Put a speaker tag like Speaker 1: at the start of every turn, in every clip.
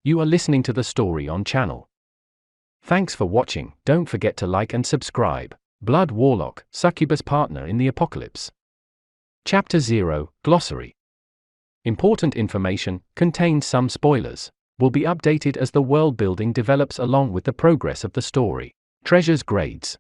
Speaker 1: You are listening to the story on channel. Thanks for watching. Don't forget to like and subscribe. Blood Warlock, Succubus partner in the apocalypse. Chapter 0, Glossary. Important information, contains some spoilers, will be updated as the world building develops along with the progress of the story. Treasures grades.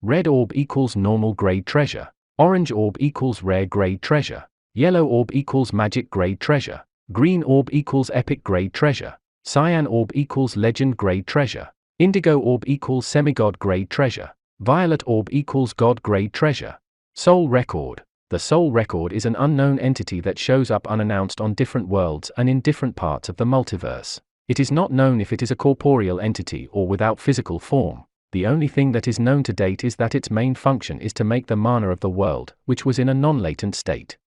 Speaker 1: Red orb equals normal grade treasure. Orange orb equals rare grade treasure. Yellow orb equals magic grade treasure. Green orb equals epic grade treasure. Cyan orb equals legend grade treasure. Indigo orb equals semigod grade treasure. Violet orb equals god grade treasure. Soul record. The soul record is an unknown entity that shows up unannounced on different worlds and in different parts of the multiverse. It is not known if it is a corporeal entity or without physical form. The only thing that is known to date is that its main function is to make the mana of the world, which was in a non-latent state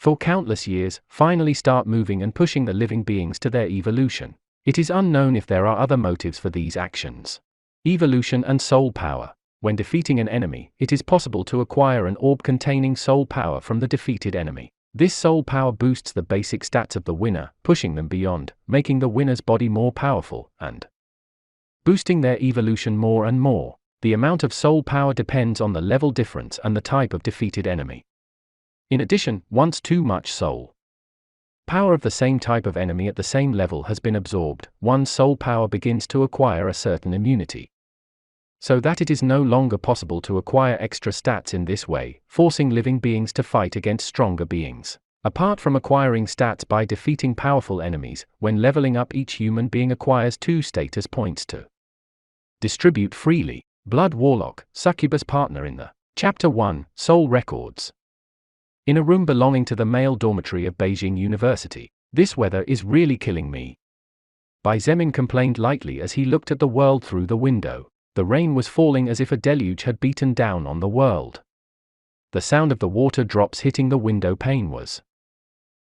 Speaker 1: for countless years, finally start moving and pushing the living beings to their evolution. It is unknown if there are other motives for these actions. Evolution and soul power. When defeating an enemy, it is possible to acquire an orb containing soul power from the defeated enemy. This soul power boosts the basic stats of the winner, pushing them beyond, making the winner's body more powerful, and boosting their evolution more and more. The amount of soul power depends on the level difference and the type of defeated enemy. In addition, once too much soul power of the same type of enemy at the same level has been absorbed, one's soul power begins to acquire a certain immunity, so that it is no longer possible to acquire extra stats in this way, forcing living beings to fight against stronger beings. Apart from acquiring stats by defeating powerful enemies, when leveling up, each human being acquires 2 status points to distribute freely. Blood Warlock, Succubus partner in the Chapter 1, Soul Records. In a room belonging to the male dormitory of Beijing University. This weather is really killing me. Bai Zemin complained lightly as he looked at the world through the window. The rain was falling as if a deluge had beaten down on the world. The sound of the water drops hitting the window pane was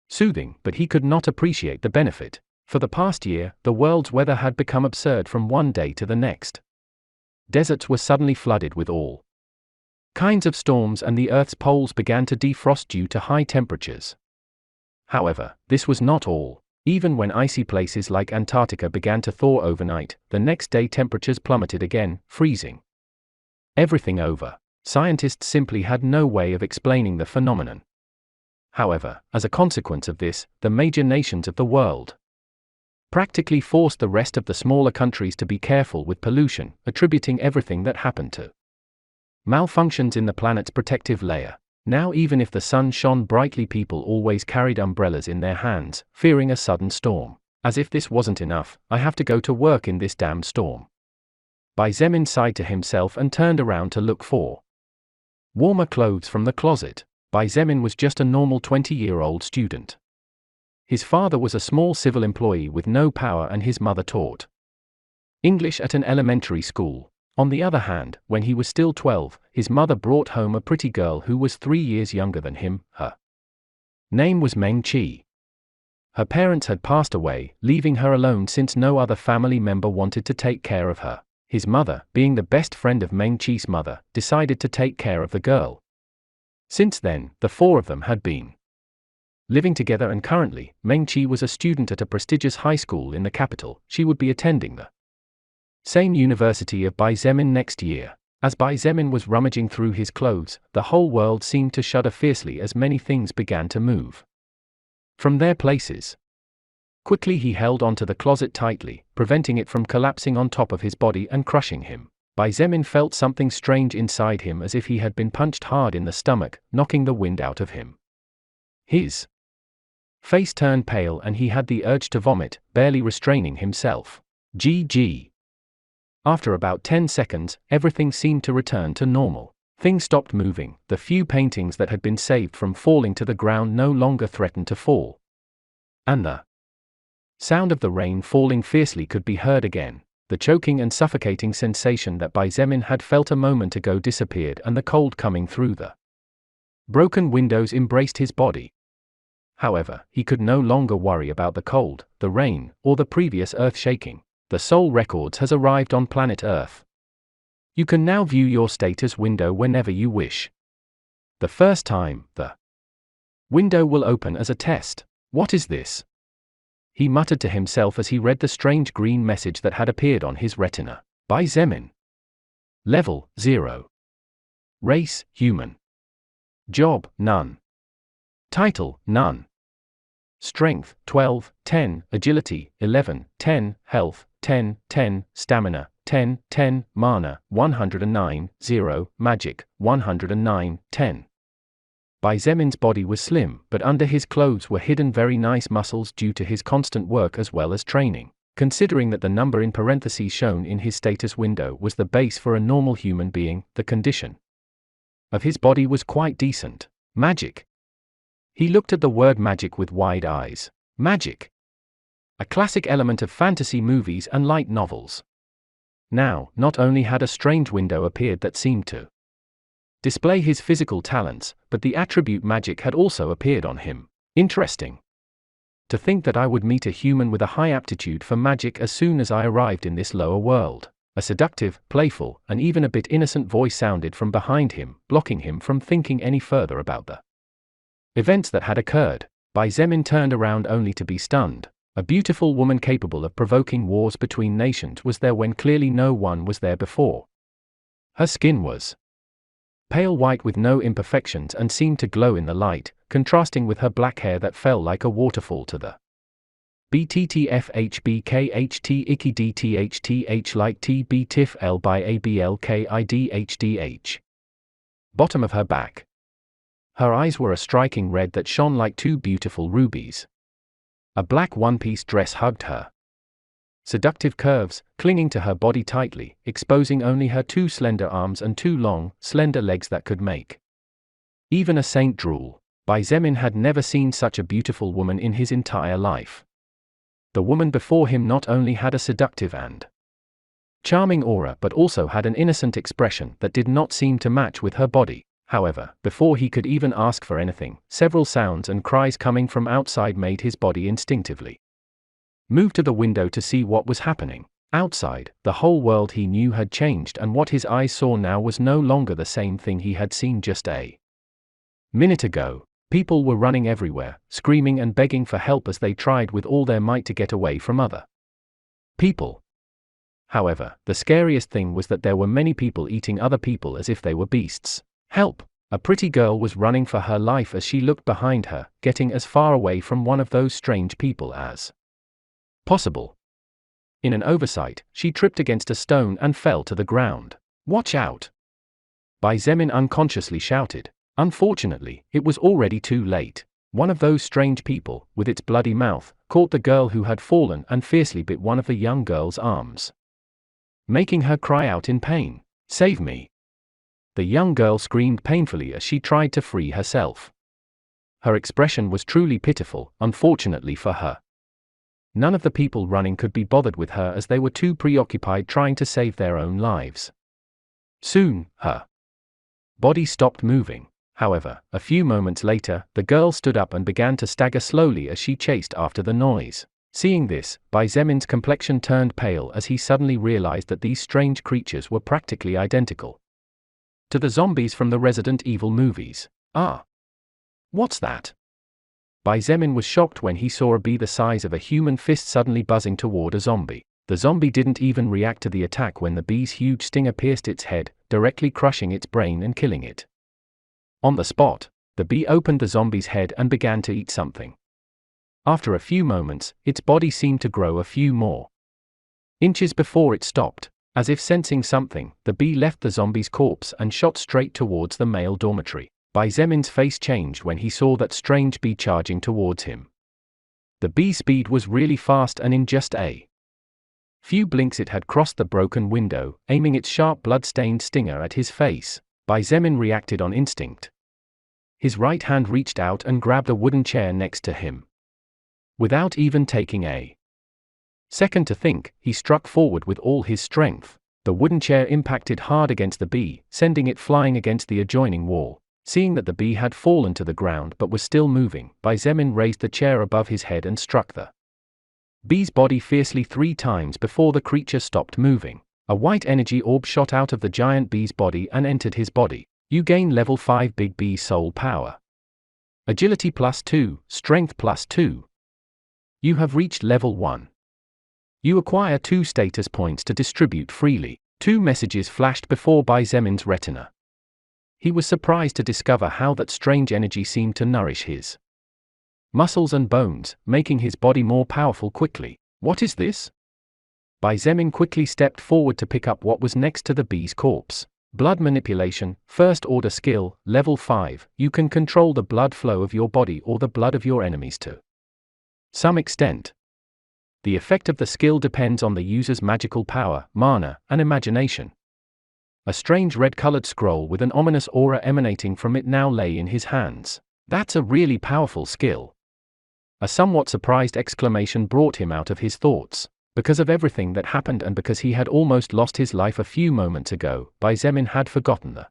Speaker 1: soothing, but he could not appreciate the benefit. For the past year, the world's weather had become absurd from one day to the next. Deserts were suddenly flooded with all kinds of storms and the Earth's poles began to defrost due to high temperatures. However, this was not all. Even when icy places like Antarctica began to thaw overnight, the next day temperatures plummeted again, freezing everything over. Scientists simply had no way of explaining the phenomenon. However, as a consequence of this, the major nations of the world practically forced the rest of the smaller countries to be careful with pollution, attributing everything that happened to malfunctions in the planet's protective layer. Now even if the sun shone brightly, people always carried umbrellas in their hands, fearing a sudden storm. As if this wasn't enough, I have to go to work in this damn storm. Bai Zemin sighed to himself and turned around to look for warmer clothes from the closet. Bai Zemin was just a normal 20-year-old student. His father was a small civil employee with no power and his mother taught English at an elementary school. On the other hand, when he was still 12, his mother brought home a pretty girl who was 3 years younger than him. Her name was Meng Qi. Her parents had passed away, leaving her alone since no other family member wanted to take care of her. His mother, being the best friend of Meng Qi's mother, decided to take care of the girl. Since then, the 4 of them had been living together and currently, Meng Qi was a student at a prestigious high school in the capital. She would be attending the same university of Bai Zemin next year. As Bai Zemin was rummaging through his clothes, the whole world seemed to shudder fiercely as many things began to move from their places. Quickly he held onto the closet tightly, preventing it from collapsing on top of his body and crushing him. Bai Zemin felt something strange inside him as if he had been punched hard in the stomach, knocking the wind out of him. His face turned pale and he had the urge to vomit, barely restraining himself. GG. After about 10 seconds, everything seemed to return to normal. Things stopped moving, the few paintings that had been saved from falling to the ground no longer threatened to fall. And the sound of the rain falling fiercely could be heard again. The choking and suffocating sensation that Bai Zemin had felt a moment ago disappeared and the cold coming through the broken windows embraced his body. However, he could no longer worry about the cold, the rain, or the previous earth shaking. The Soul Records has arrived on planet Earth. You can now view your status window whenever you wish. The first time, the window will open as a test. What is this? he muttered to himself as he read the strange green message that had appeared on his retina. By Zemin. Level, 0. Race, human. Job, none. Title, none. Strength, 12, 10, Agility, 11, 10, Health, 10, 10, Stamina, 10, 10, Mana, 109, 0, Magic, 109, 10. By Zemin's body was slim, but under his clothes were hidden very nice muscles due to his constant work as well as training. Considering that the number in parentheses shown in his status window was the base for a normal human being, the condition of his body was quite decent. Magic. He looked at the word magic with wide eyes. Magic. A classic element of fantasy movies and light novels. Now, not only had a strange window appeared that seemed to display his physical talents, but the attribute magic had also appeared on him. Interesting. To think that I would meet a human with a high aptitude for magic as soon as I arrived in this lower world. A seductive, playful, and even a bit innocent voice sounded from behind him, blocking him from thinking any further about the events that had occurred. By Zemin turned around only to be stunned. A beautiful woman capable of provoking wars between nations was there when clearly no one was there before. Her skin was pale white with no imperfections and seemed to glow in the light, contrasting with her black hair that fell like a waterfall to the BTTFHBKHT IKIDTHTH like TBTIFL by ABLKIDHDH. Bottom of her back. Her eyes were a striking red that shone like two beautiful rubies. A black one-piece dress hugged her seductive curves, clinging to her body tightly, exposing only her two slender arms and two long, slender legs that could make even a saint drool. By Zemin had never seen such a beautiful woman in his entire life. The woman before him not only had a seductive and charming aura but also had an innocent expression that did not seem to match with her body. However, before he could even ask for anything, several sounds and cries coming from outside made his body instinctively move to the window to see what was happening. Outside, the whole world he knew had changed, and what his eyes saw now was no longer the same thing he had seen just a minute ago. People were running everywhere, screaming and begging for help as they tried with all their might to get away from other people. However, the scariest thing was that there were many people eating other people as if they were beasts. Help! A pretty girl was running for her life as she looked behind her, getting as far away from one of those strange people as possible. In an oversight, she tripped against a stone and fell to the ground. Watch out! By Zemin unconsciously shouted. Unfortunately, it was already too late. One of those strange people, with its bloody mouth, caught the girl who had fallen and fiercely bit one of the young girl's arms, making her cry out in pain. Save me! The young girl screamed painfully as she tried to free herself. Her expression was truly pitiful, unfortunately for her. None of the people running could be bothered with her as they were too preoccupied trying to save their own lives. Soon, her body stopped moving. However, a few moments later, the girl stood up and began to stagger slowly as she chased after the noise. Seeing this, By Zemin's complexion turned pale as he suddenly realized that these strange creatures were practically identical to the zombies from the Resident Evil movies. Ah! What's that? By Zemin was shocked when he saw a bee the size of a human fist suddenly buzzing toward a zombie. The zombie didn't even react to the attack when the bee's huge stinger pierced its head, directly crushing its brain and killing it. On the spot, the bee opened the zombie's head and began to eat something. After a few moments, its body seemed to grow a few more inches before it stopped. As if sensing something, the bee left the zombie's corpse and shot straight towards the male dormitory. By Zemin's face changed when he saw that strange bee charging towards him. The bee's speed was really fast, and in just a few blinks it had crossed the broken window, aiming its sharp blood-stained stinger at his face. By Zemin reacted on instinct. His right hand reached out and grabbed a wooden chair next to him. Without even taking a second to think, he struck forward with all his strength. The wooden chair impacted hard against the bee, sending it flying against the adjoining wall. Seeing that the bee had fallen to the ground but was still moving, By Zemin raised the chair above his head and struck the bee's body fiercely 3 times before the creature stopped moving. A white energy orb shot out of the giant bee's body and entered his body. You gain level 5 Big Bee Soul Power. Agility +2, Strength +2. You have reached level 1. You acquire 2 status points to distribute freely. 2 messages flashed before Zemin's retina. He was surprised to discover how that strange energy seemed to nourish his muscles and bones, making his body more powerful quickly. What is this? Zemin quickly stepped forward to pick up what was next to the bee's corpse. Blood manipulation, first order skill, level 5. You can control the blood flow of your body or the blood of your enemies to some extent. The effect of the skill depends on the user's magical power, mana, and imagination. A strange red-colored scroll with an ominous aura emanating from it now lay in his hands. That's a really powerful skill. A somewhat surprised exclamation brought him out of his thoughts. Because of everything that happened and because he had almost lost his life a few moments ago, Zemin had forgotten the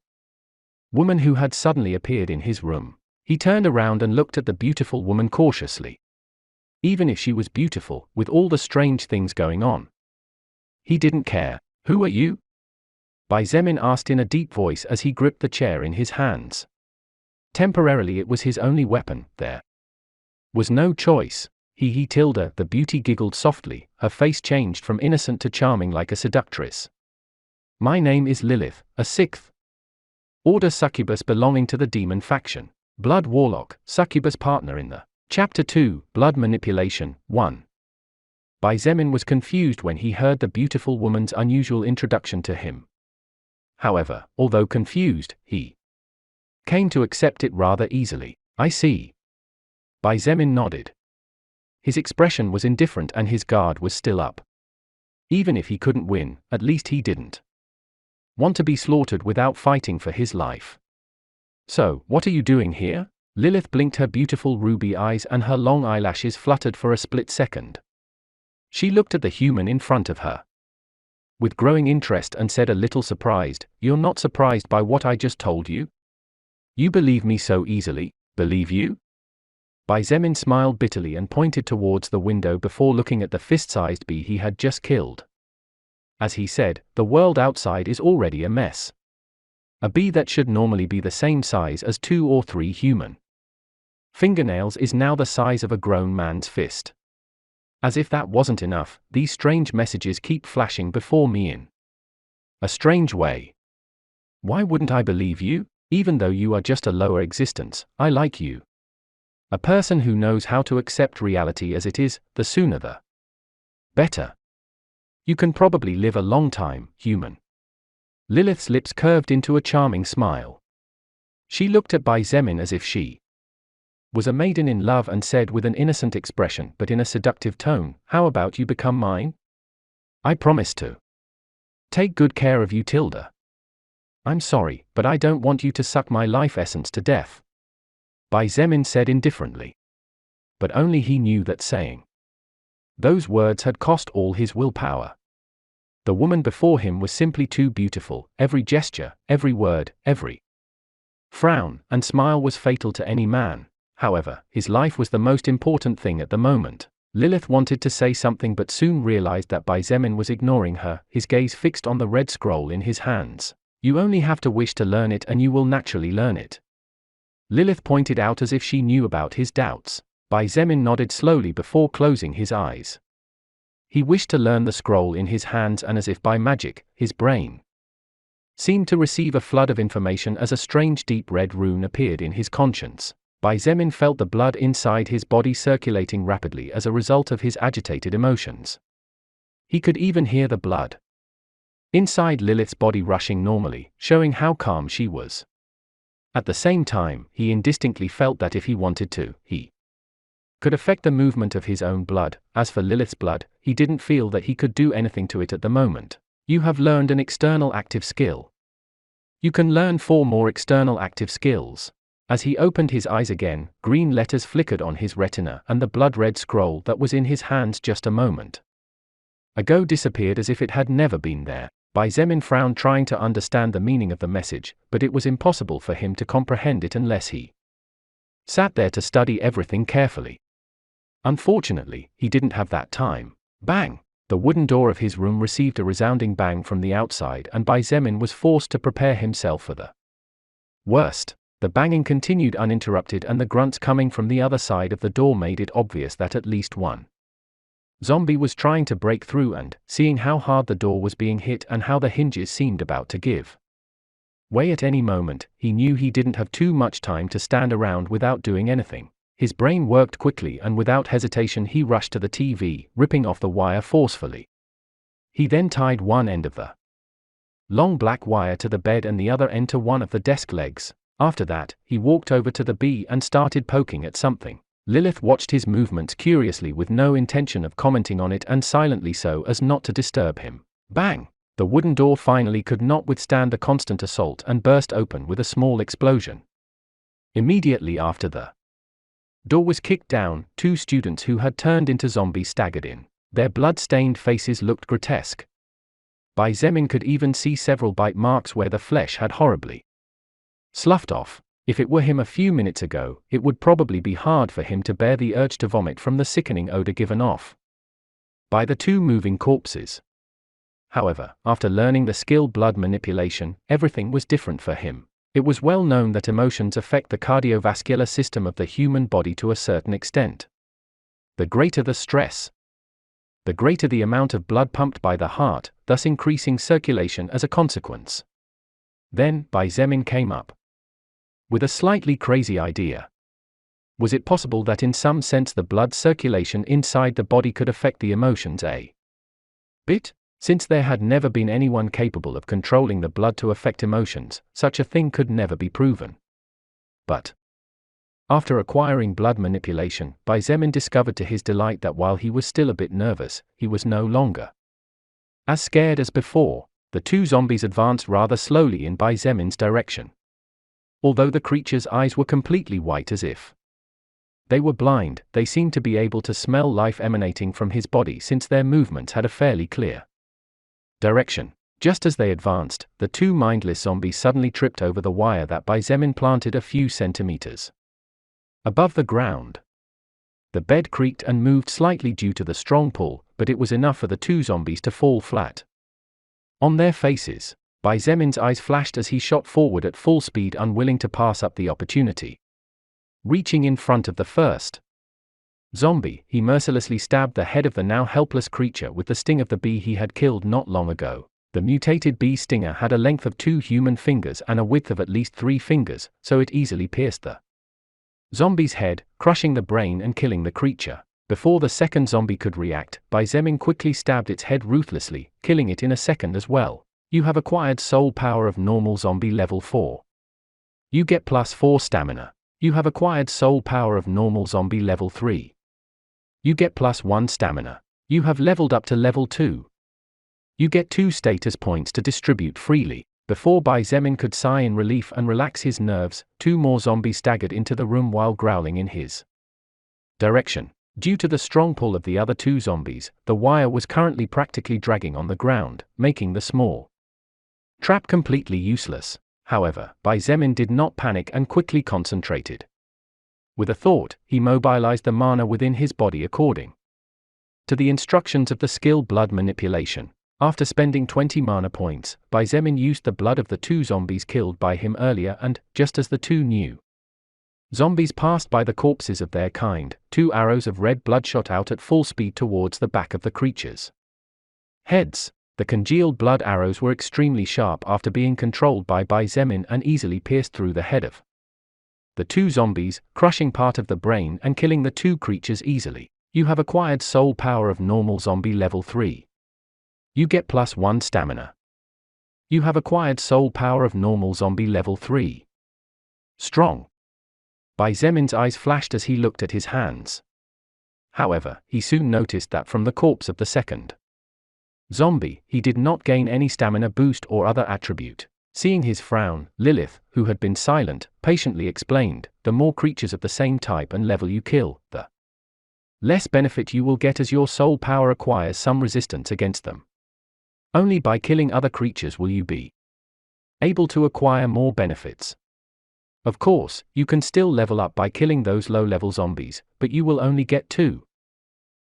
Speaker 1: woman who had suddenly appeared in his room. He turned around and looked at the beautiful woman cautiously. Even if she was beautiful, with all the strange things going on, he didn't care. Who are you? Zemin asked in a deep voice as he gripped the chair in his hands. Temporarily it was his only weapon. There was no choice. Tilda, the beauty giggled softly, her face changed from innocent to charming like a seductress. My name is Lilith, a 6th order succubus belonging to the demon faction. Blood Warlock, succubus partner in the Chapter 2, Blood Manipulation, 1. Zemin was confused when he heard the beautiful woman's unusual introduction to him. However, although confused, he came to accept it rather easily. I see. Zemin nodded. His expression was indifferent and his guard was still up. Even if he couldn't win, at least he didn't want to be slaughtered without fighting for his life. So, what are you doing here? Lilith blinked her beautiful ruby eyes and her long eyelashes fluttered for a split second. She looked at the human in front of her with growing interest and said a little surprised, You're not surprised by what I just told you? You believe me so easily, believe you? Zemin smiled bitterly and pointed towards the window before looking at the fist-sized bee he had just killed. As he said, the world outside is already a mess. A bee that should normally be the same size as 2 or 3 human fingernails is now the size of a grown man's fist. As if that wasn't enough, these strange messages keep flashing before me in a strange way. Why wouldn't I believe you? Even though you are just a lower existence, I like you. A person who knows how to accept reality as it is, the sooner the better. You can probably live a long time, human. Lilith's lips curved into a charming smile. She looked at Zemin as if she was a maiden in love and said with an innocent expression but in a seductive tone, How about you become mine? I promise to take good care of you, Tilda. I'm sorry, but I don't want you to suck my life essence to death. Zemin said indifferently. But only he knew that saying those words had cost all his willpower. The woman before him was simply too beautiful. Every gesture, every word, every frown and smile was fatal to any man. However, his life was the most important thing at the moment. Lilith wanted to say something but soon realized that Zemin was ignoring her, his gaze fixed on the red scroll in his hands. You only have to wish to learn it and you will naturally learn it. Lilith pointed out as if she knew about his doubts. Zemin nodded slowly before closing his eyes. He wished to learn the scroll in his hands and as if by magic, his brain seemed to receive a flood of information as a strange deep red rune appeared in his conscience. Zemin felt the blood inside his body circulating rapidly as a result of his agitated emotions. He could even hear the blood inside Lilith's body rushing normally, showing how calm she was. At the same time, he indistinctly felt that if he wanted to, he could affect the movement of his own blood. As for Lilith's blood, he didn't feel that he could do anything to it at the moment. You have learned an external active skill. You can learn 4 more external active skills. As he opened his eyes again, green letters flickered on his retina and the blood-red scroll that was in his hands just a moment ago disappeared as if it had never been there. Zemin frowned, trying to understand the meaning of the message, but it was impossible for him to comprehend it unless he sat there to study everything carefully. Unfortunately, he didn't have that time. Bang! The wooden door of his room received a resounding bang from the outside and Zemin was forced to prepare himself for the worst. The banging continued uninterrupted and the grunts coming from the other side of the door made it obvious that at least one Zombie was trying to break through and, seeing how hard the door was being hit and how the hinges seemed about to give way at any moment, he knew he didn't have too much time to stand around without doing anything. His brain worked quickly and without hesitation he rushed to the TV, ripping off the wire forcefully. He then tied one end of the long black wire to the bed and the other end to one of the desk legs. After that, he walked over to the bee and started poking at something. Lilith watched his movements curiously with no intention of commenting on it and silently so as not to disturb him. Bang! The wooden door finally could not withstand the constant assault and burst open with a small explosion. Immediately after the door was kicked down, 2 students who had turned into zombies staggered in. Their blood-stained faces looked grotesque. Zemin could even see several bite marks where the flesh had horribly sloughed off. If it were him a few minutes ago, it would probably be hard for him to bear the urge to vomit from the sickening odor given off by the 2 moving corpses. However, after learning the skill blood manipulation, everything was different for him. It was well known that emotions affect the cardiovascular system of the human body to a certain extent. The greater the stress, the greater the amount of blood pumped by the heart, thus increasing circulation as a consequence. Then, Zemin came up with a slightly crazy idea. Was it possible that in some sense the blood circulation inside the body could affect the emotions a bit? Since there had never been anyone capable of controlling the blood to affect emotions, such a thing could never be proven. But after acquiring blood manipulation, Zemin discovered to his delight that while he was still a bit nervous, he was no longer as scared as before. The 2 zombies advanced rather slowly in Zemin's direction. Although the creature's eyes were completely white as if they were blind, they seemed to be able to smell life emanating from his body since their movements had a fairly clear direction. Just as they advanced, the 2 mindless zombies suddenly tripped over the wire that Zemin planted a few centimeters above the ground. The bed creaked and moved slightly due to the strong pull, but it was enough for the 2 zombies to fall flat on their faces. Zemin's eyes flashed as he shot forward at full speed, unwilling to pass up the opportunity. Reaching in front of the first zombie, he mercilessly stabbed the head of the now helpless creature with the sting of the bee he had killed not long ago. The mutated bee stinger had a length of 2 human fingers and a width of at least 3 fingers, so it easily pierced the zombie's head, crushing the brain and killing the creature. Before the second zombie could react, Zemin quickly stabbed its head ruthlessly, killing it in a second as well. You have acquired soul power of normal zombie level 4. You get +4 stamina. You have acquired soul power of normal zombie level 3. You get +1 stamina. You have leveled up to level 2. You get 2 status points to distribute freely. Before Zemin could sigh in relief and relax his nerves, 2 more zombies staggered into the room while growling in his direction. Due to the strong pull of the other 2 zombies, the wire was currently practically dragging on the ground, making the small trap completely useless. However, Zemin did not panic and quickly concentrated. With a thought, he mobilized the mana within his body according to the instructions of the skill blood manipulation. After spending 20 mana points, Zemin used the blood of the 2 zombies killed by him earlier and, just as the 2 new zombies passed by the corpses of their kind, 2 arrows of red blood shot out at full speed towards the back of the creatures' heads. The congealed blood arrows were extremely sharp after being controlled by Zemin and easily pierced through the head of the 2 zombies, crushing part of the brain and killing the 2 creatures easily. You have acquired soul power of normal zombie level 3. You get +1 stamina. You have acquired soul power of normal zombie level 3. Strong. Zemin's eyes flashed as he looked at his hands. However, he soon noticed that from the corpse of the second zombie, he did not gain any stamina boost or other attribute. Seeing his frown, Lilith, who had been silent, patiently explained, the more creatures of the same type and level you kill, the less benefit you will get as your soul power acquires some resistance against them. Only by killing other creatures will you be able to acquire more benefits. Of course, you can still level up by killing those low-level zombies, but you will only get 2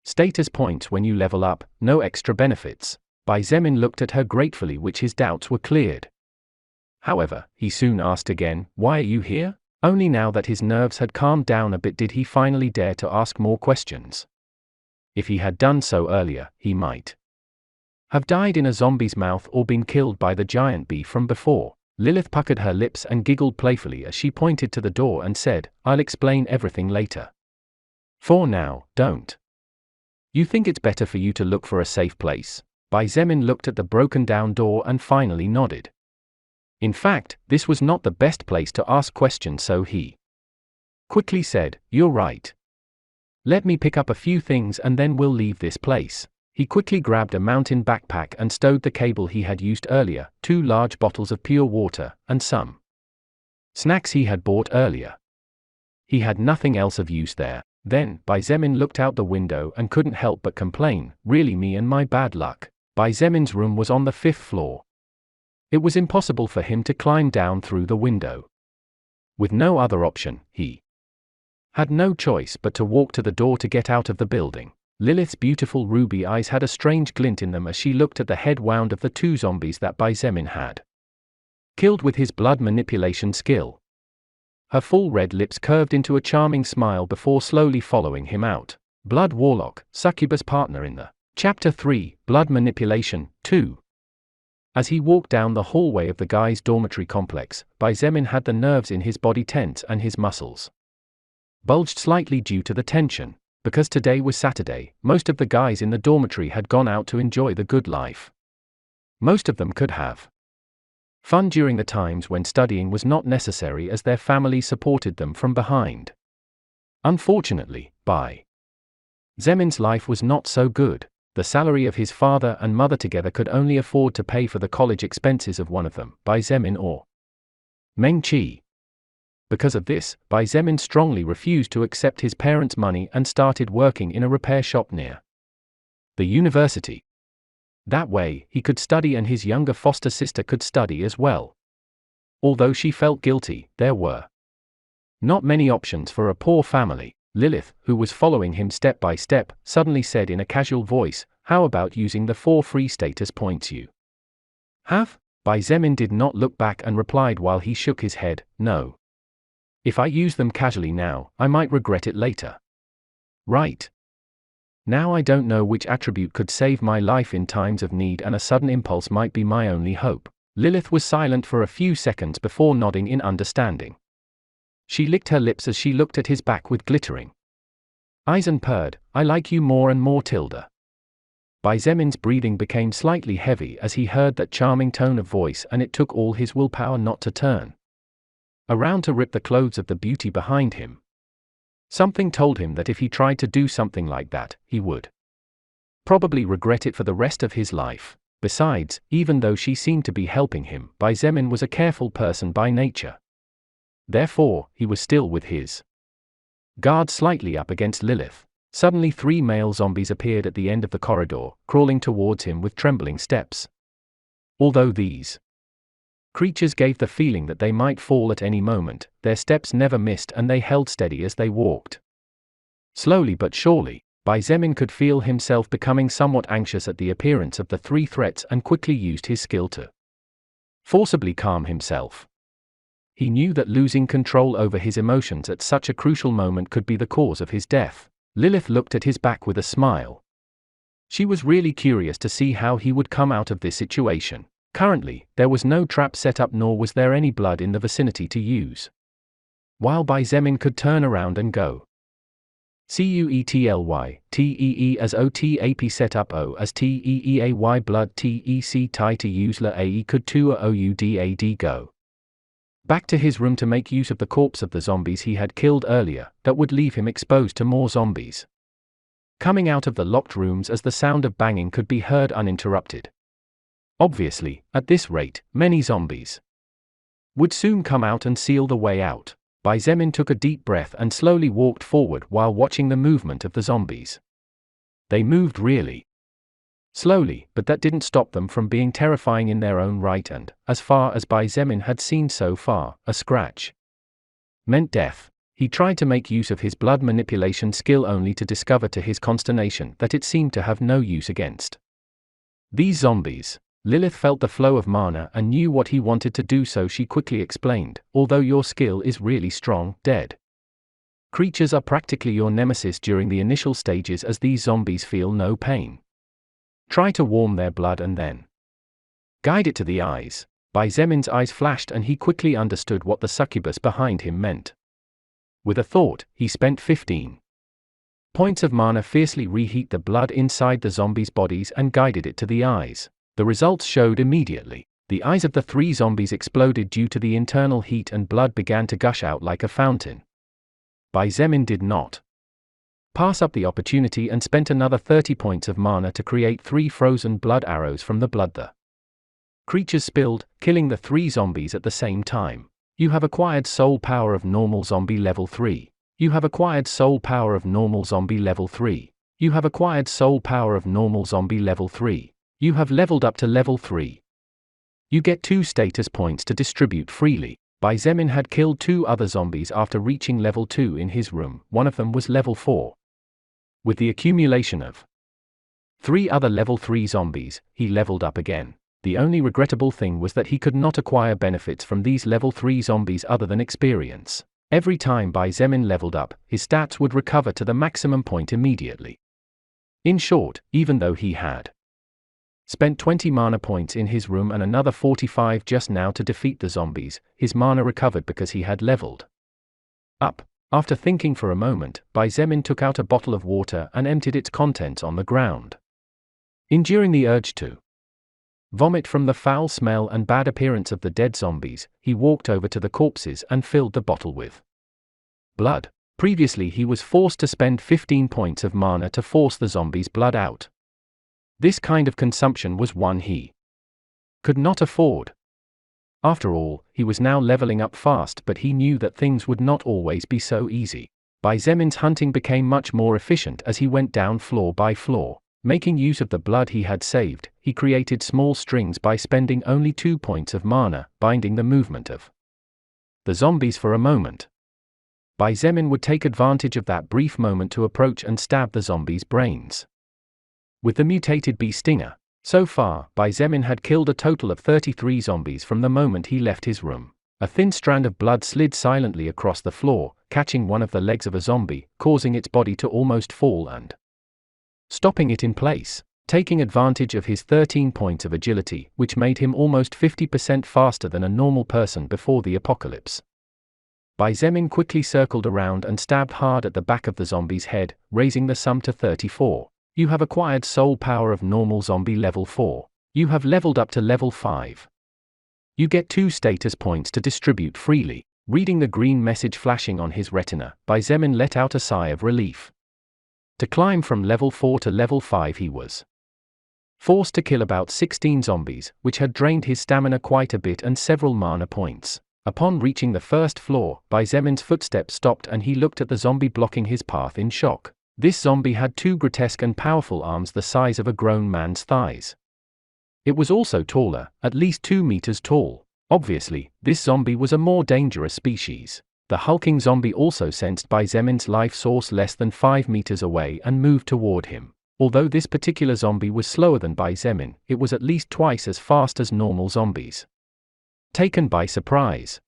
Speaker 1: status points when you level up, no extra benefits. Zemin looked at her gratefully, which his doubts were cleared. However, he soon asked again, "Why are you here?" Only now that his nerves had calmed down a bit did he finally dare to ask more questions. If he had done so earlier, he might have died in a zombie's mouth or been killed by the giant bee from before. Lilith puckered her lips and giggled playfully as she pointed to the door and said, "I'll explain everything later. For now, don't. You think it's better for you to look for a safe place?" Zemin looked at the broken down door and finally nodded. In fact, this was not the best place to ask questions, so he quickly said, "You're right. Let me pick up a few things and then we'll leave this place." He quickly grabbed a mountain backpack and stowed the cable he had used earlier, 2 large bottles of pure water, and some snacks he had bought earlier. He had nothing else of use there. Then, Zemin looked out the window and couldn't help but complain, "Really, me and my bad luck." Zemin's room was on the 5th floor. It was impossible for him to climb down through the window. With no other option, he had no choice but to walk to the door to get out of the building. Lilith's beautiful ruby eyes had a strange glint in them as she looked at the head wound of the 2 zombies that Zemin had killed with his blood manipulation skill. Her full red lips curved into a charming smile before slowly following him out. Blood Warlock, Succubus partner in the Chapter 3, Blood Manipulation, 2. As he walked down the hallway of the guys' dormitory complex, Zemin had the nerves in his body tense and his muscles bulged slightly due to the tension. Because today was Saturday, most of the guys in the dormitory had gone out to enjoy the good life. Most of them could have fun during the times when studying was not necessary as their families supported them from behind. Unfortunately, Zemin's life was not so good. The salary of his father and mother together could only afford to pay for the college expenses of one of them, Zemin or Meng Qi. Because of this, Zemin strongly refused to accept his parents' money and started working in a repair shop near the university. That way, he could study and his younger foster sister could study as well. Although she felt guilty, there were not many options for a poor family. Lilith, who was following him step by step, suddenly said in a casual voice, "How about using the 4 free status points you have?" Zemin did not look back and replied while he shook his head, "No. If I use them casually now, I might regret it later. Right now I don't know which attribute could save my life in times of need, and a sudden impulse might be my only hope." Lilith was silent for a few seconds before nodding in understanding. She licked her lips as she looked at his back with glittering eyes and purred, "I like you more and more, Tilda." Zemin's breathing became slightly heavy as he heard that charming tone of voice, and it took all his willpower not to turn around to rip the clothes of the beauty behind him. Something told him that if he tried to do something like that, he would probably regret it for the rest of his life. Besides, even though she seemed to be helping him, Zemin was a careful person by nature. Therefore, he was still with his guard slightly up against Lilith. Suddenly 3 male zombies appeared at the end of the corridor, crawling towards him with trembling steps. Although these creatures gave the feeling that they might fall at any moment, their steps never missed and they held steady as they walked. Slowly but surely, Zemin could feel himself becoming somewhat anxious at the appearance of the 3 threats and quickly used his skill to forcibly calm himself. He knew that losing control over his emotions at such a crucial moment could be the cause of his death. Lilith looked at his back with a smile. She was really curious to see how he would come out of this situation. Currently, there was no trap set up nor was there any blood in the vicinity to use. While Zemin could turn around and go. Cuetly, tee as otap set up o as teeay blood tec tie to use la ae could tua oudad go back to his room to make use of the corpse of the zombies he had killed earlier, that would leave him exposed to more zombies coming out of the locked rooms as the sound of banging could be heard uninterrupted. Obviously, at this rate, many zombies would soon come out and seal the way out. Zemin took a deep breath and slowly walked forward while watching the movement of the zombies. They moved really slowly, but that didn't stop them from being terrifying in their own right, and, as far as Zemin had seen so far, a scratch meant death. He tried to make use of his blood manipulation skill only to discover to his consternation that it seemed to have no use against these zombies. Lilith felt the flow of mana and knew what he wanted to do, so she quickly explained, "Although your skill is really strong, dead Creatures are practically your nemesis during the initial stages, as these zombies feel no pain. Try to warm their blood and then guide it to the eyes. Zemin's eyes flashed and he quickly understood what the succubus behind him meant. With a thought, he spent 15 points of mana fiercely reheat the blood inside the zombies' bodies and guided it to the eyes. The results showed immediately. The eyes of the 3 zombies exploded due to the internal heat and blood began to gush out like a fountain. Zemin did not pass up the opportunity and spent another 30 points of mana to create 3 frozen blood arrows from the blood the creatures spilled, killing the 3 zombies at the same time. You have acquired soul power of normal zombie level 3. You have acquired soul power of normal zombie level 3. You have acquired soul power of normal zombie level 3. You have leveled up to level 3. You get 2 status points to distribute freely. Zemin had killed 2 other zombies after reaching level 2 in his room. One of them was level 4. With the accumulation of 3 other level 3 zombies, he leveled up again. The only regrettable thing was that he could not acquire benefits from these level 3 zombies other than experience. Every time Zemin leveled up, his stats would recover to the maximum point immediately. In short, even though he had spent 20 mana points in his room and another 45 just now to defeat the zombies, his mana recovered because he had leveled up. After thinking for a moment, Zemin took out a bottle of water and emptied its contents on the ground. Enduring the urge to vomit from the foul smell and bad appearance of the dead zombies, he walked over to the corpses and filled the bottle with blood. Previously he was forced to spend 15 points of mana to force the zombies' blood out. This kind of consumption was one he could not afford. After all, he was now leveling up fast, but he knew that things would not always be so easy. Zemin's hunting became much more efficient as he went down floor by floor. Making use of the blood he had saved, he created small strings by spending only 2 points of mana, binding the movement of the zombies for a moment. Zemin would take advantage of that brief moment to approach and stab the zombies' brains with the mutated bee stinger. So far, Zemin had killed a total of 33 zombies from the moment he left his room. A thin strand of blood slid silently across the floor, catching one of the legs of a zombie, causing its body to almost fall and stopping it in place. Taking advantage of his 13 points of agility, which made him almost 50% faster than a normal person before the apocalypse, Zemin quickly circled around and stabbed hard at the back of the zombie's head, raising the sum to 34. You have acquired soul power of normal zombie level 4. You have leveled up to level 5. You get 2 status points to distribute freely. Reading the green message flashing on his retina, Zemin let out a sigh of relief. To climb from level 4 to level 5 he was forced to kill about 16 zombies, which had drained his stamina quite a bit and several mana points. Upon reaching the first floor, Zemin's footsteps stopped and he looked at the zombie blocking his path in shock. This zombie had 2 grotesque and powerful arms the size of a grown man's thighs. It was also taller, at least 2 meters tall. Obviously, this zombie was a more dangerous species. The hulking zombie also sensed Zemin's life source less than 5 meters away and moved toward him. Although this particular zombie was slower than Zemin, it was at least twice as fast as normal zombies. Taken by surprise,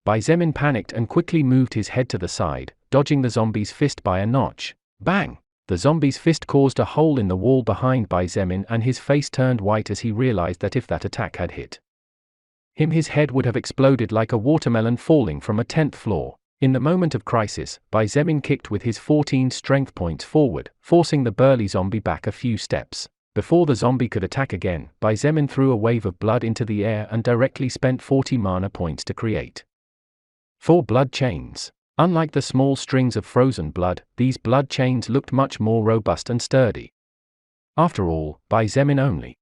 Speaker 1: Zemin panicked and quickly moved his head to the side, dodging the zombie's fist by a notch. Bang! The zombie's fist caused a hole in the wall behind Zemin and his face turned white as he realized that if that attack had hit him, his head would have exploded like a watermelon falling from a 10th floor. In the moment of crisis, Zemin kicked with his 14 strength points forward, forcing the burly zombie back a few steps. Before the zombie could attack again, Zemin threw a wave of blood into the air and directly spent 40 mana points to create 4 blood chains. Unlike the small strings of frozen blood, these blood chains looked much more robust and sturdy. After all, Zemin only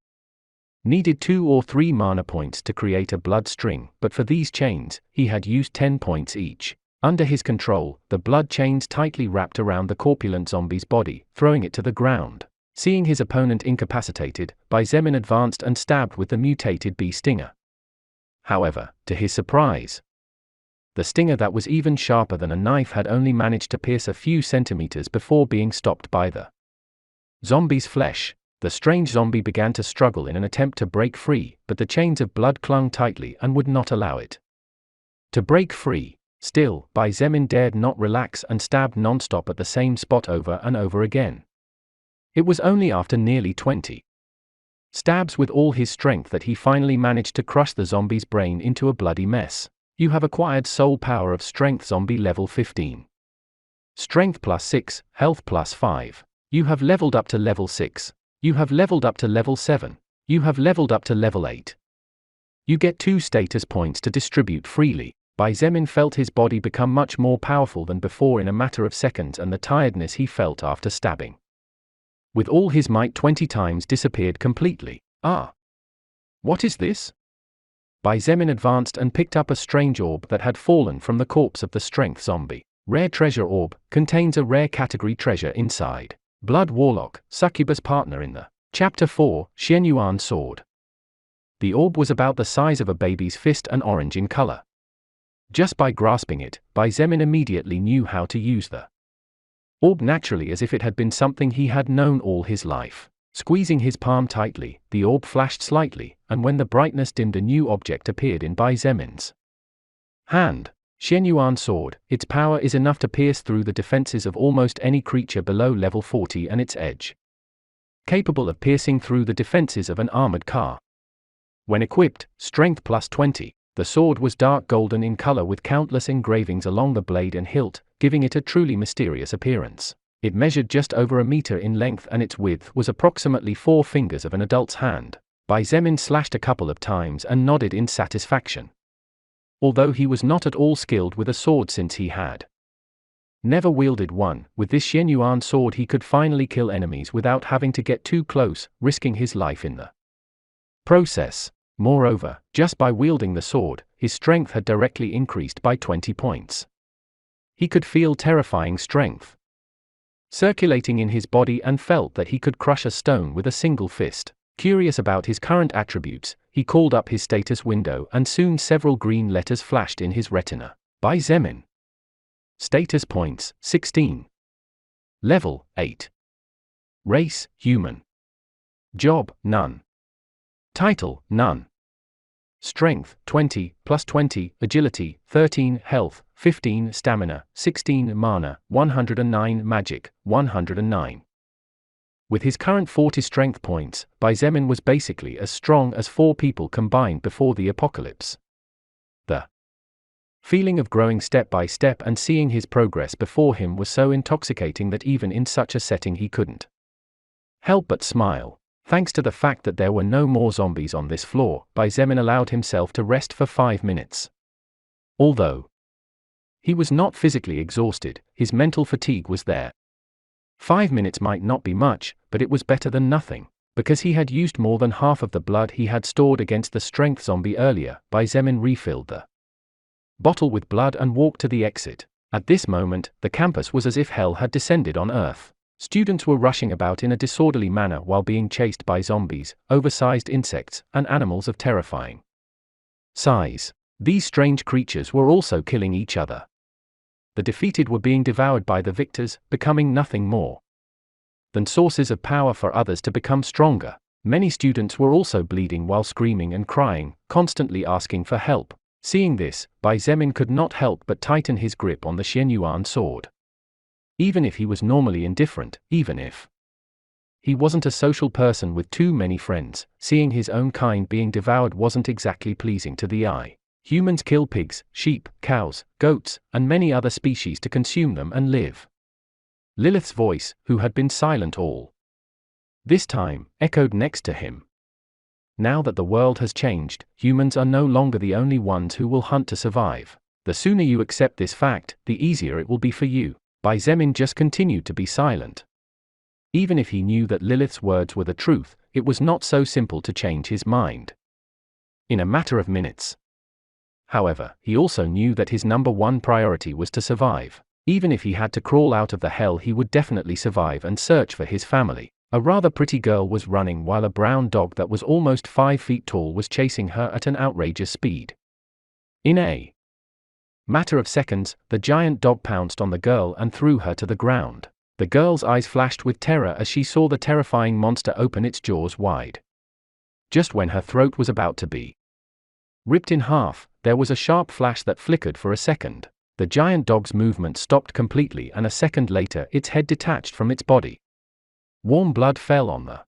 Speaker 1: needed 2 or 3 mana points to create a blood string, but for these chains, he had used 10 points each. Under his control, the blood chains tightly wrapped around the corpulent zombie's body, throwing it to the ground. Seeing his opponent incapacitated, Zemin advanced and stabbed with the mutated bee stinger. However, to his surprise, the stinger that was even sharper than a knife had only managed to pierce a few centimeters before being stopped by the zombie's flesh. The strange zombie began to struggle in an attempt to break free, but the chains of blood clung tightly and would not allow it to break free. Still, Zemin dared not relax and stabbed non-stop at the same spot over and over again. It was only after nearly 20 stabs with all his strength that he finally managed to crush the zombie's brain into a bloody mess. You have acquired soul power of strength zombie level 15. Strength plus 6, health plus 5. You have leveled up to level 6. You have leveled up to level 7. You have leveled up to level 8. You get 2 status points to distribute freely. Zemin felt his body become much more powerful than before in a matter of seconds, and the tiredness he felt after stabbing with all his might 20 times disappeared completely. Ah! What is this? Zemin advanced and picked up a strange orb that had fallen from the corpse of the strength zombie. Rare treasure orb, contains a rare category treasure inside. Blood Warlock, Succubus partner in the Chapter 4, Xianyuan Sword. The orb was about the size of a baby's fist and orange in color. Just by grasping it, Zemin immediately knew how to use the orb naturally, as if it had been something he had known all his life. Squeezing his palm tightly, the orb flashed slightly, and when the brightness dimmed, a new object appeared in Zemin's hand. Xianyuan Sword. Its power is enough to pierce through the defenses of almost any creature below level 40, and its edge capable of piercing through the defenses of an armored car. When equipped, strength plus 20. The sword was dark golden in color with countless engravings along the blade and hilt, giving it a truly mysterious appearance. It measured just over a meter in length, and its width was approximately 4 fingers of an adult's hand. Zemin slashed a couple of times and nodded in satisfaction. Although he was not at all skilled with a sword, since he had never wielded one, with this Xianyuan sword he could finally kill enemies without having to get too close, risking his life in the process. Moreover, just by wielding the sword, his strength had directly increased by 20 points. He could feel terrifying strength circulating in his body and felt that he could crush a stone with a single fist. Curious about his current attributes, he called up his status window, and soon several green letters flashed in his retina. Zemin. Status points, 16. Level, 8. Race, human. Job, none. Title, none. Strength, 20, plus 20, agility, 13, health, 15, stamina, 16, mana, 109, magic, 109. With his current 40 strength points, Zemin was basically as strong as 4 people combined before the apocalypse. The feeling of growing step by step and seeing his progress before him was so intoxicating that even in such a setting he couldn't help but smile. Thanks to the fact that there were no more zombies on this floor, Zemin allowed himself to rest for 5 minutes. Although he was not physically exhausted, his mental fatigue was there. 5 minutes might not be much, but it was better than nothing. Because he had used more than half of the blood he had stored against the strength zombie earlier, Zemin refilled the bottle with blood and walked to the exit. At this moment, the campus was as if hell had descended on Earth. Students were rushing about in a disorderly manner while being chased by zombies, oversized insects, and animals of terrifying size. These strange creatures were also killing each other. The defeated were being devoured by the victors, becoming nothing more than sources of power for others to become stronger. Many students were also bleeding while screaming and crying, constantly asking for help. Seeing this, Zemin could not help but tighten his grip on the Xianyuan sword. Even if he was normally indifferent, even if he wasn't a social person with too many friends, seeing his own kind being devoured wasn't exactly pleasing to the eye. Humans kill pigs, sheep, cows, goats, and many other species to consume them and live. Lilith's voice, who had been silent all this time, echoed next to him. Now that the world has changed, humans are no longer the only ones who will hunt to survive. The sooner you accept this fact, the easier it will be for you. Zemin just continued to be silent. Even if he knew that Lilith's words were the truth, it was not so simple to change his mind in a matter of minutes. However, he also knew that his number one priority was to survive. Even if he had to crawl out of the hell, he would definitely survive and search for his family. A rather pretty girl was running while a brown dog that was almost 5 feet tall was chasing her at an outrageous speed. In a matter of seconds, the giant dog pounced on the girl and threw her to the ground. The girl's eyes flashed with terror as she saw the terrifying monster open its jaws wide. Just when her throat was about to be ripped in half, there was a sharp flash that flickered for a second. The giant dog's movement stopped completely, and a second later its head detached from its body. Warm blood fell on the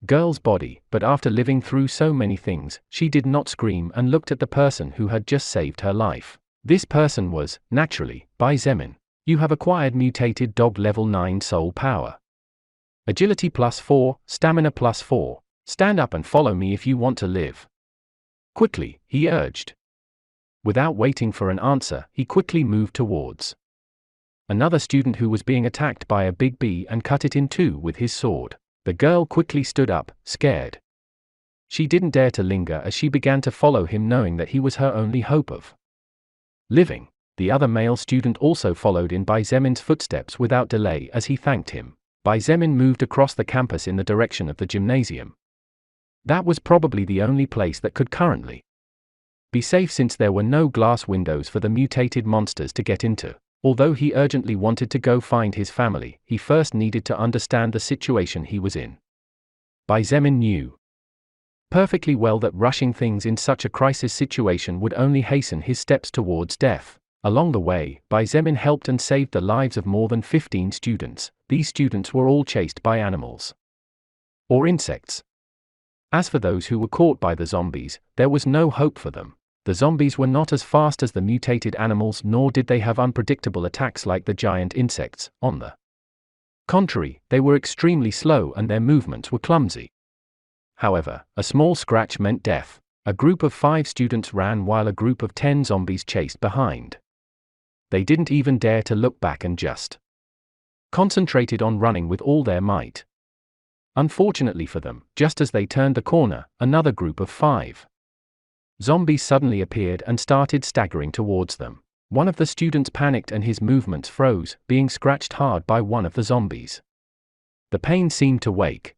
Speaker 1: girl's body, but after living through so many things, she did not scream and looked at the person who had just saved her life. This person was, naturally, Zemin. You have acquired mutated dog level 9 soul power. Agility +4, stamina +4. Stand up and follow me if you want to live. Quickly, he urged. Without waiting for an answer, he quickly moved towards another student who was being attacked by a big bee and cut it in two with his sword. The girl quickly stood up, scared. She didn't dare to linger as she began to follow him, knowing that he was her only hope of living. The other male student also followed in Zemin's footsteps without delay as he thanked him. Zemin moved across the campus in the direction of the gymnasium. That was probably the only place that could currently be safe, since there were no glass windows for the mutated monsters to get into. Although he urgently wanted to go find his family, he first needed to understand the situation he was in. Zemin knew perfectly well that rushing things in such a crisis situation would only hasten his steps towards death. Along the way, Zemin helped and saved the lives of more than 15 students. These students were all chased by animals or insects. As for those who were caught by the zombies, there was no hope for them. The zombies were not as fast as the mutated animals, nor did they have unpredictable attacks like the giant insects. On the contrary, they were extremely slow and their movements were clumsy. However, a small scratch meant death. A group of 5 students ran while a group of 10 zombies chased behind. They didn't even dare to look back and just concentrated on running with all their might. Unfortunately for them, just as they turned the corner, another group of 5 zombies suddenly appeared and started staggering towards them. One of the students panicked and his movements froze, being scratched hard by one of the zombies. The pain seemed to wake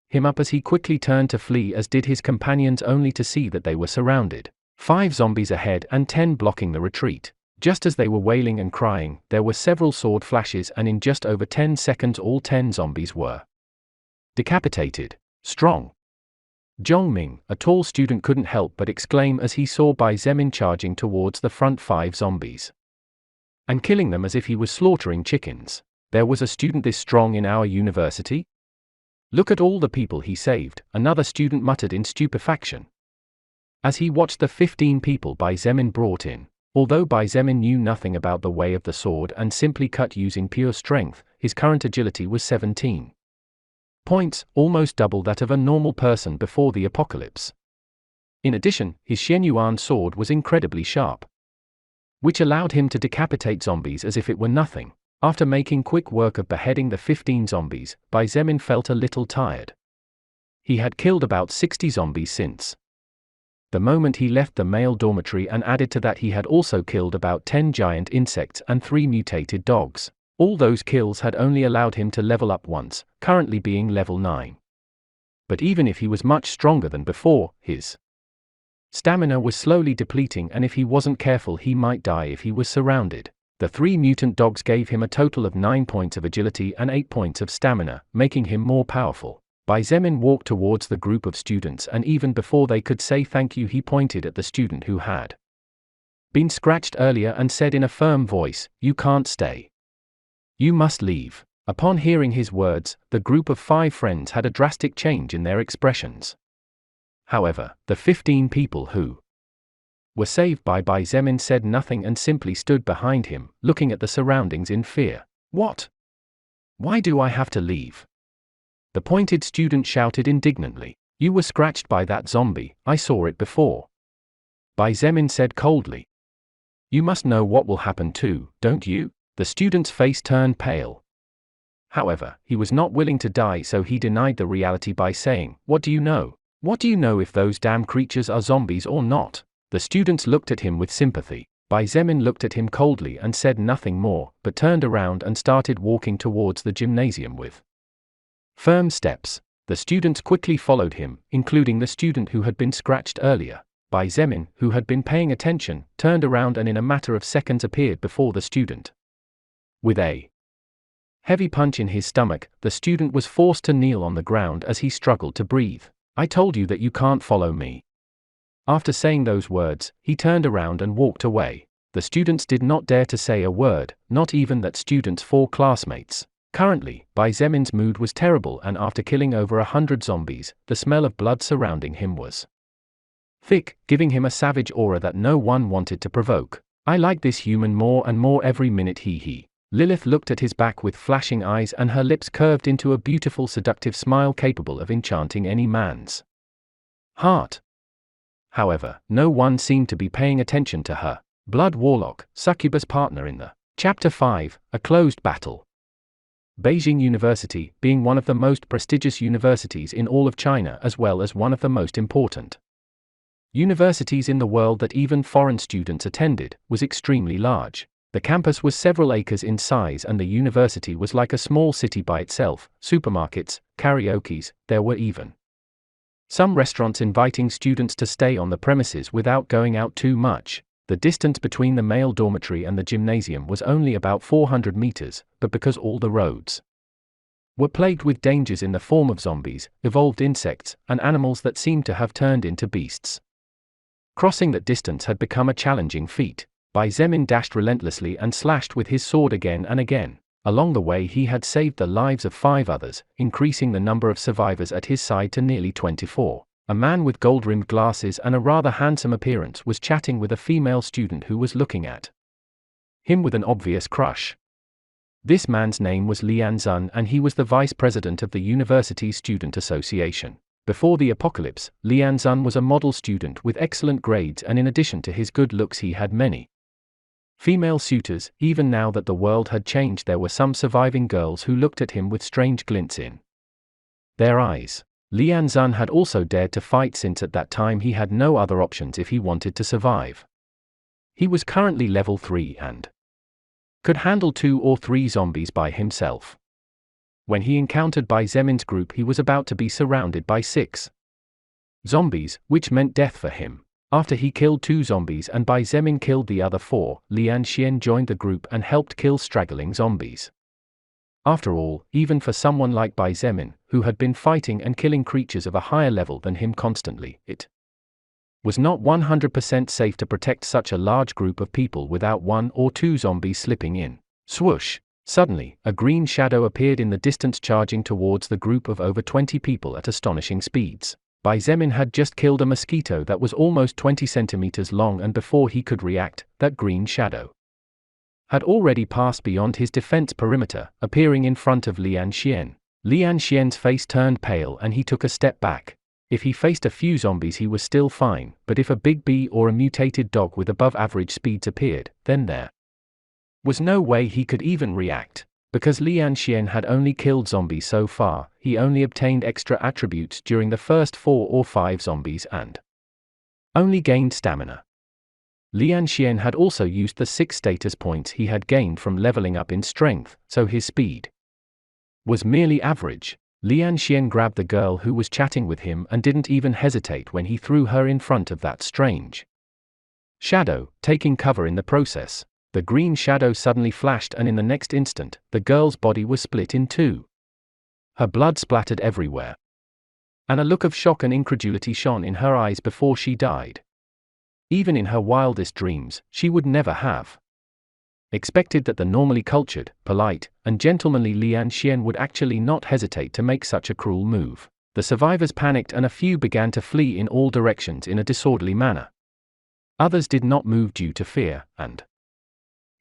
Speaker 1: him up as he quickly turned to flee, as did his companions, only to see that they were surrounded. 5 zombies ahead and 10 blocking the retreat. Just as they were wailing and crying, there were several sword flashes, and in just over 10 seconds all 10 zombies were decapitated. Strong Zhongming, a tall student, couldn't help but exclaim as he saw Zemin charging towards the front 5 zombies and killing them as if he was slaughtering chickens. There was a student this strong in our university? Look at all the people he saved, another student muttered in stupefaction as he watched the 15 people Zemin brought in. Although Zemin knew nothing about the way of the sword and simply cut using pure strength, his current agility was 17 points, almost double that of a normal person before the apocalypse. In addition, his Xianyuan sword was incredibly sharp, which allowed him to decapitate zombies as if it were nothing. After making quick work of beheading the 15 zombies, Zemin felt a little tired. He had killed about 60 zombies since the moment he left the male dormitory, and added to that he had also killed about 10 giant insects and 3 mutated dogs. All those kills had only allowed him to level up once, currently being level 9. But even if he was much stronger than before, his stamina was slowly depleting, and if he wasn't careful he might die if he was surrounded. The 3 mutant dogs gave him a total of 9 points of agility and 8 points of stamina, making him more powerful. Zemin walked towards the group of students, and even before they could say thank you he pointed at the student who had been scratched earlier and said in a firm voice, "You can't stay. You must leave." Upon hearing his words, the group of 5 friends had a drastic change in their expressions. However, the 15 people who were saved by Zemin said nothing and simply stood behind him, looking at the surroundings in fear. "What? Why do I have to leave?" The pointed student shouted indignantly. "You were scratched by that zombie, I saw it before." Zemin said coldly. "You must know what will happen too, don't you?" The student's face turned pale. However, he was not willing to die, so he denied the reality by saying, "What do you know? What do you know if those damn creatures are zombies or not?" The students looked at him with sympathy. Zemin looked at him coldly and said nothing more, but turned around and started walking towards the gymnasium with firm steps. The students quickly followed him, including the student who had been scratched earlier. Zemin, who had been paying attention, turned around and in a matter of seconds appeared before the student. With a heavy punch in his stomach, the student was forced to kneel on the ground as he struggled to breathe. "I told you that you can't follow me." After saying those words, he turned around and walked away. The students did not dare to say a word, not even that student's 4 classmates. Currently, Bai Zemin's mood was terrible, and after killing over 100 zombies, the smell of blood surrounding him was thick, giving him a savage aura that no one wanted to provoke. I like this human more and more every minute, he. Lilith looked at his back with flashing eyes, and her lips curved into a beautiful seductive smile capable of enchanting any man's heart. However, no one seemed to be paying attention to her. Blood Warlock, Succubus partner in the Chapter 5, A Closed Battle. Beijing University, being one of the most prestigious universities in all of China as well as one of the most important universities in the world that even foreign students attended, was extremely large. The campus was several acres in size, and the university was like a small city by itself. Supermarkets, karaokes, there were even some restaurants inviting students to stay on the premises without going out too much. The distance between the male dormitory and the gymnasium was only about 400 meters, but because all the roads were plagued with dangers in the form of zombies, evolved insects, and animals that seemed to have turned into beasts, crossing that distance had become a challenging feat. Bai Zemin dashed relentlessly and slashed with his sword again and again. Along the way he had saved the lives of 5 others, increasing the number of survivors at his side to nearly 24. A man with gold-rimmed glasses and a rather handsome appearance was chatting with a female student who was looking at him with an obvious crush. This man's name was Lian Zun, and he was the vice president of the university's student association. Before the apocalypse, Lian Zun was a model student with excellent grades, and in addition to his good looks he had many female suitors. Even now that the world had changed, there were some surviving girls who looked at him with strange glints in their eyes. Lian Zun had also dared to fight, since at that time he had no other options if he wanted to survive. He was currently level 3 and could handle 2 or 3 zombies by himself. When he encountered Bai Zemin's group, he was about to be surrounded by 6 zombies, which meant death for him. After he killed 2 zombies and Bai Zemin killed the other 4, Lian Xian joined the group and helped kill straggling zombies. After all, even for someone like Bai Zemin, who had been fighting and killing creatures of a higher level than him constantly, it was not 100% safe to protect such a large group of people without 1 or 2 zombies slipping in. Swoosh! Suddenly, a green shadow appeared in the distance, charging towards the group of over 20 people at astonishing speeds. Bai Zemin had just killed a mosquito that was almost 20 centimeters long, and before he could react, that green shadow had already passed beyond his defense perimeter, appearing in front of Lian Xian. Lian Xian's face turned pale and he took a step back. If he faced a few zombies he was still fine, but if a big bee or a mutated dog with above average speeds appeared, then there was no way he could even react. Because Lian Xian had only killed zombies so far, he only obtained extra attributes during the first 4 or 5 zombies and only gained stamina. Lian Xian had also used the 6 status points he had gained from leveling up in strength, so his speed was merely average. Lian Xian grabbed the girl who was chatting with him and didn't even hesitate when he threw her in front of that strange shadow, taking cover in the process. The green shadow suddenly flashed, and in the next instant, the girl's body was split in 2. Her blood splattered everywhere, and a look of shock and incredulity shone in her eyes before she died. Even in her wildest dreams, she would never have expected that the normally cultured, polite, and gentlemanly Lian Xian would actually not hesitate to make such a cruel move. The survivors panicked and a few began to flee in all directions in a disorderly manner. Others did not move due to fear, and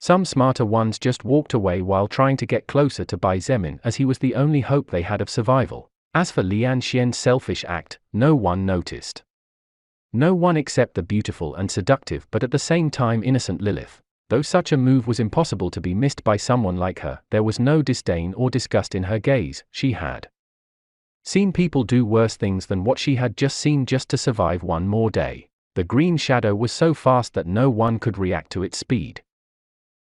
Speaker 1: some smarter ones just walked away while trying to get closer to Bai Zemin, as he was the only hope they had of survival. As for Lian Xian's selfish act, no one noticed. No one except the beautiful and seductive but at the same time innocent Lilith. Though such a move was impossible to be missed by someone like her, there was no disdain or disgust in her gaze. She had seen people do worse things than what she had just seen just to survive one more day. The green shadow was so fast that no one could react to its speed.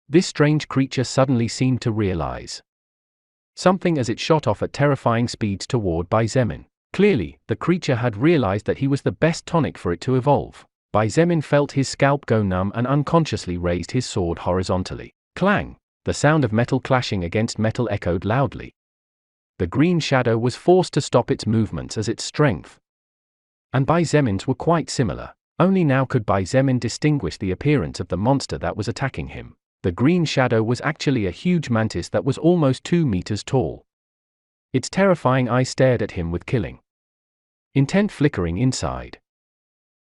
Speaker 1: This strange creature suddenly seemed to realize something as it shot off at terrifying speeds toward Bai Zemin. Clearly, the creature had realized that he was the best tonic for it to evolve. Bai Zemin felt his scalp go numb and unconsciously raised his sword horizontally. Clang! The sound of metal clashing against metal echoed loudly. The green shadow was forced to stop its movements as its strength and Bai Zemin's were quite similar. Only now could Zemin distinguish the appearance of the monster that was attacking him. The green shadow was actually a huge mantis that was almost 2 meters tall. Its terrifying eyes stared at him with killing intent flickering inside.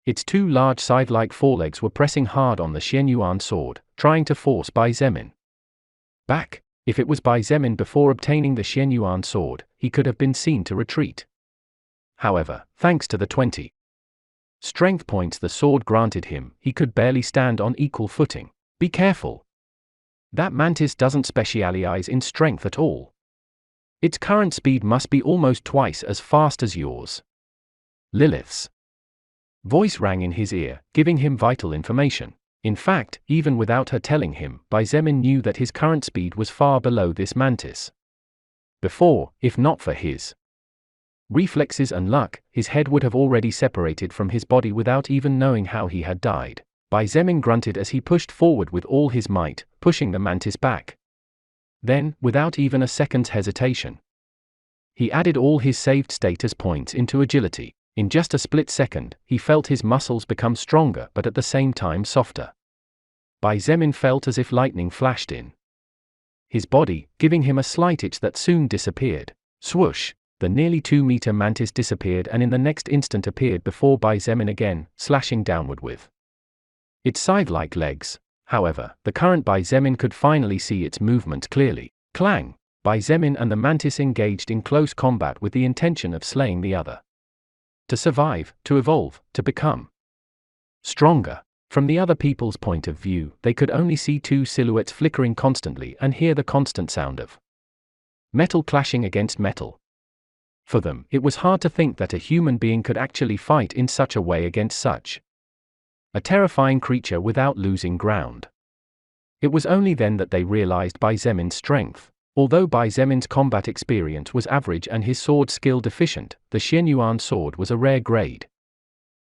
Speaker 1: Its 2 large scythe-like forelegs were pressing hard on the Xianyuan sword, trying to force Zemin back. If it was Zemin before obtaining the Xianyuan sword, he could have been seen to retreat. However, thanks to the 20 strength points the sword granted him, he could barely stand on equal footing. Be careful. That mantis doesn't specialize in strength at all. Its current speed must be almost twice as fast as yours. Lilith's voice rang in his ear, giving him vital information. In fact, even without her telling him, Zemin knew that his current speed was far below this mantis. Before, if not for his reflexes and luck, his head would have already separated from his body without even knowing how he had died. Zemin grunted as he pushed forward with all his might, pushing the mantis back. Then, without even a second's hesitation, he added all his saved status points into agility. In just a split second, he felt his muscles become stronger but at the same time softer. Zemin felt as if lightning flashed in his body, giving him a slight itch that soon disappeared. Swoosh! The nearly 2-meter mantis disappeared and in the next instant appeared before Zemin again, slashing downward with its scythe-like legs. However, the current Zemin could finally see its movement clearly. Clang! Zemin and the mantis engaged in close combat with the intention of slaying the other. To survive, to evolve, to become stronger. From the other people's point of view, they could only see 2 silhouettes flickering constantly and hear the constant sound of metal clashing against metal. For them, it was hard to think that a human being could actually fight in such a way against such a terrifying creature without losing ground. It was only then that they realized Zemin's strength. Although Zemin's combat experience was average and his sword skill deficient, the Xianyuan sword was a rare grade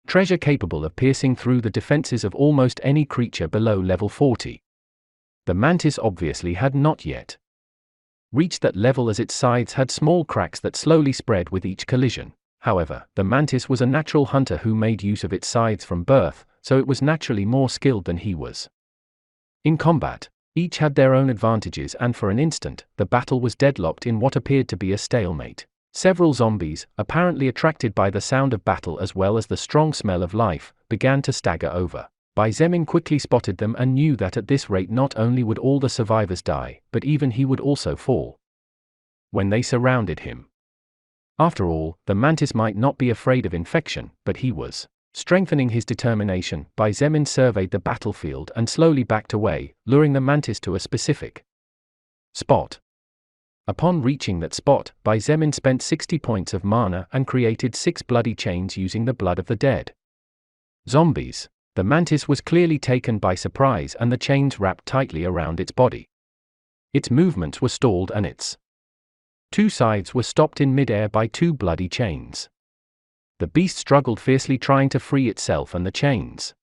Speaker 1: treasure capable of piercing through the defenses of almost any creature below level 40. The mantis obviously had not yet reached that level as its sides had small cracks that slowly spread with each collision. However, the mantis was a natural hunter who made use of its sides from birth, so it was naturally more skilled than he was. In combat, each had their own advantages and for an instant, the battle was deadlocked in what appeared to be a stalemate. Several zombies, apparently attracted by the sound of battle as well as the strong smell of life, began to stagger over. Zemin quickly spotted them and knew that at this rate not only would all the survivors die, but even he would also fall when they surrounded him. After all, the mantis might not be afraid of infection, but he was. Strengthening his determination, Zemin surveyed the battlefield and slowly backed away, luring the mantis to a specific spot. Upon reaching that spot, Zemin spent 60 points of mana and created 6 bloody chains using the blood of the dead zombies. The mantis was clearly taken by surprise and the chains wrapped tightly around its body. Its movements were stalled and its 2 sides were stopped in midair by 2 bloody chains. The beast struggled fiercely trying to free itself and the chains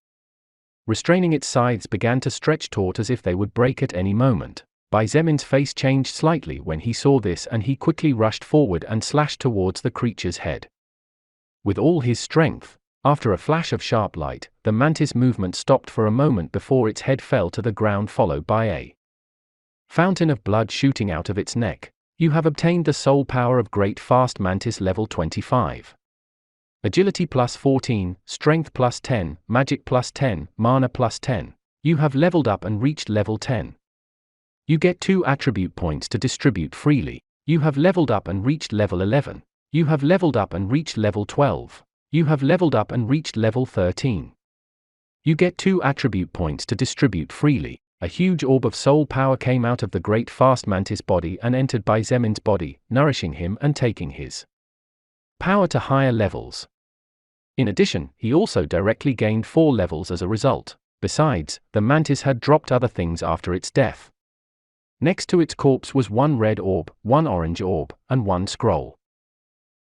Speaker 1: restraining its sides began to stretch taut as if they would break at any moment. Zemin's face changed slightly when he saw this and he quickly rushed forward and slashed towards the creature's head. With all his strength, after a flash of sharp light, the mantis movement stopped for a moment before its head fell to the ground followed by a fountain of blood shooting out of its neck. You have obtained the soul power of Great Fast Mantis level 25. Agility plus 14, Strength plus 10, Magic plus 10, Mana plus 10. You have leveled up and reached level 10. You get 2 attribute points to distribute freely. You have leveled up and reached level 11. You have leveled up and reached level 12. You have leveled up and reached level 13. You get 2 attribute points to distribute freely. A huge orb of soul power came out of the Great Fast Mantis body and entered Zemin's body, nourishing him and taking his power to higher levels. In addition, he also directly gained 4 levels as a result. Besides, the mantis had dropped other things after its death. Next to its corpse was 1 red orb, 1 orange orb, and 1 scroll.